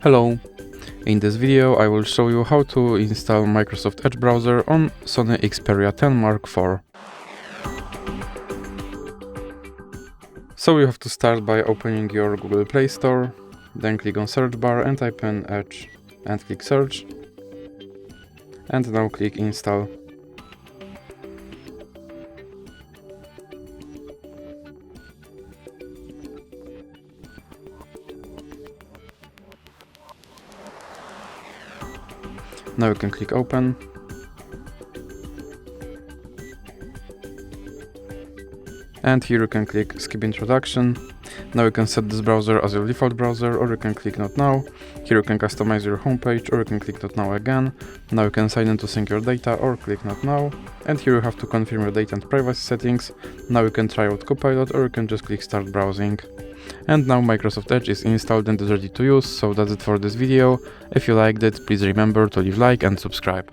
Hello! In this video I will show you how to install Microsoft Edge browser on SONY Xperia 10 Mark IV. So you have to start by opening your Google Play Store, then click on search bar and type in Edge and click search, and now click install. Now you can click open. And here you can click skip introduction. Now you can set this browser as your default browser, or you can click not now. Here you can customize your homepage, or you can click not now again. Now you can sign in to sync your data, or click not now. And here you have to confirm your data and privacy settings. Now you can try out Copilot, or you can just click start browsing. And now Microsoft Edge is installed and is ready to use, so that's it for this video. If you liked it, please remember to leave a like and subscribe.